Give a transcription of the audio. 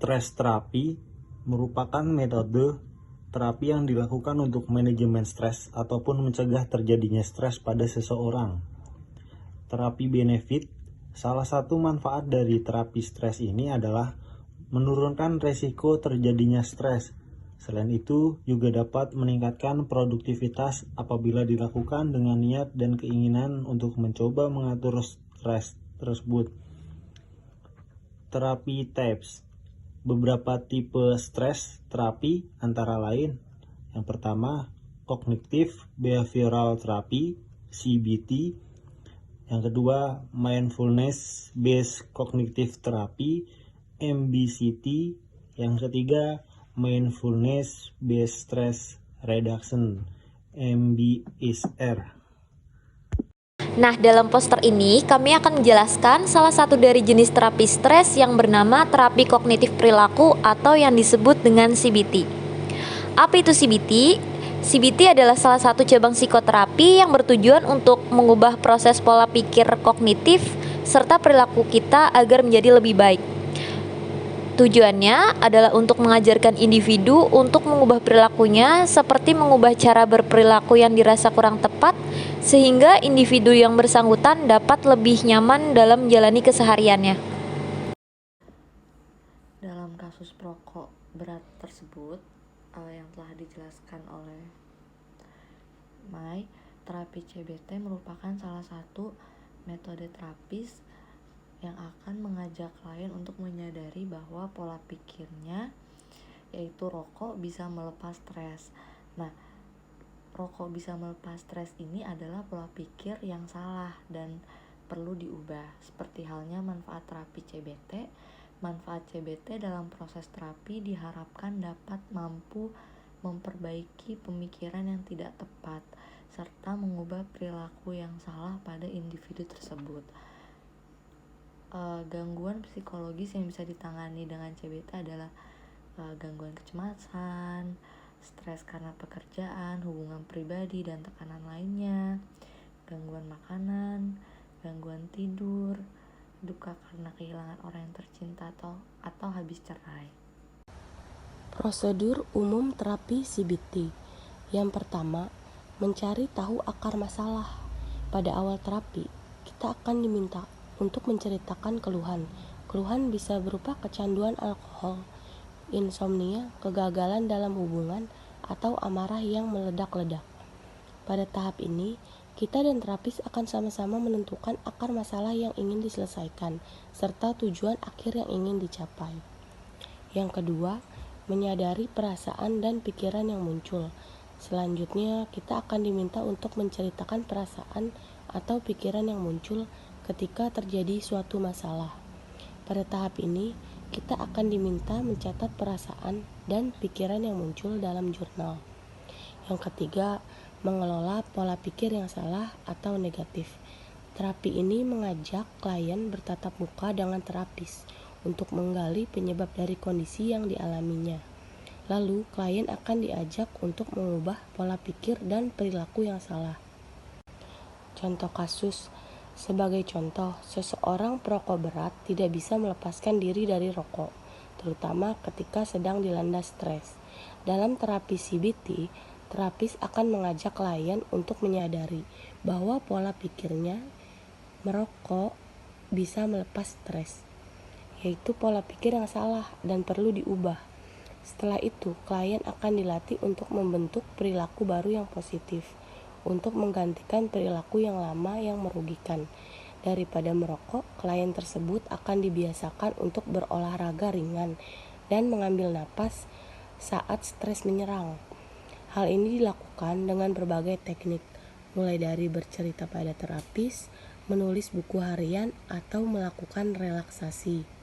Stress terapi merupakan metode terapi yang dilakukan untuk manajemen stres ataupun mencegah terjadinya stres pada seseorang. Terapi benefit, salah satu manfaat dari terapi stres ini adalah menurunkan resiko terjadinya stres. Selain itu, juga dapat meningkatkan produktivitas apabila dilakukan dengan niat dan keinginan untuk mencoba mengatur stres tersebut. Terapi tips. Beberapa tipe stres terapi antara lain. Yang pertama, Cognitive Behavioral Therapy, CBT. Yang kedua, Mindfulness Based Cognitive Therapy, MBCT. Yang ketiga, Mindfulness Based Stress Reduction, MBSR. Nah, dalam poster ini kami akan menjelaskan salah satu dari jenis terapi stres yang bernama terapi kognitif perilaku atau yang disebut dengan CBT. Apa itu CBT? CBT adalah salah satu cabang psikoterapi yang bertujuan untuk mengubah proses pola pikir kognitif serta perilaku kita agar menjadi lebih baik. Tujuannya adalah untuk mengajarkan individu untuk mengubah perilakunya seperti mengubah cara berperilaku yang dirasa kurang tepat sehingga individu yang bersangkutan dapat lebih nyaman dalam menjalani kesehariannya. Dalam kasus perokok berat tersebut yang telah dijelaskan oleh Mai, terapi CBT merupakan salah satu metode terapis yang akan mengajak klien untuk menyadari bahwa pola pikirnya, yaitu rokok, bisa melepas stres. Nah, rokok bisa melepas stres ini adalah pola pikir yang salah dan perlu diubah. Seperti halnya manfaat terapi CBT, manfaat CBT dalam proses terapi diharapkan dapat mampu memperbaiki pemikiran yang tidak tepat, serta mengubah perilaku yang salah pada individu tersebut. Gangguan psikologis yang bisa ditangani dengan CBT adalah gangguan kecemasan, stres karena pekerjaan, hubungan pribadi dan tekanan lainnya, gangguan makanan, gangguan tidur, duka karena kehilangan orang yang tercinta atau habis cerai. Prosedur umum terapi CBT. Yang pertama, mencari tahu akar masalah. Pada awal terapi, kita akan diminta untuk menceritakan keluhan. Keluhan bisa berupa kecanduan alkohol, insomnia, kegagalan dalam hubungan, atau amarah yang meledak-ledak. Pada tahap ini, kita dan terapis akan sama-sama menentukan akar masalah yang ingin diselesaikan, serta tujuan akhir yang ingin dicapai. Yang kedua, menyadari perasaan dan pikiran yang muncul. Selanjutnya, kita akan diminta untuk menceritakan perasaan atau pikiran yang muncul ketika terjadi suatu masalah. Pada tahap ini, kita akan diminta mencatat perasaan dan pikiran yang muncul dalam jurnal. Yang ketiga, mengelola pola pikir yang salah atau negatif. Terapi ini mengajak klien bertatap muka dengan terapis untuk menggali penyebab dari kondisi yang dialaminya. Lalu, klien akan diajak untuk mengubah pola pikir dan perilaku yang salah. Contoh kasus. Sebagai contoh, seseorang perokok berat tidak bisa melepaskan diri dari rokok, terutama ketika sedang dilanda stres. Dalam terapi CBT, terapis akan mengajak klien untuk menyadari bahwa pola pikirnya merokok bisa melepas stres, yaitu pola pikir yang salah dan perlu diubah. Setelah itu, klien akan dilatih untuk membentuk perilaku baru yang positif, untuk menggantikan perilaku yang lama yang merugikan. Daripada merokok, klien tersebut akan dibiasakan untuk berolahraga ringan dan mengambil napas saat stres menyerang. Hal ini dilakukan dengan berbagai teknik, mulai dari bercerita pada terapis, menulis buku harian, atau melakukan relaksasi.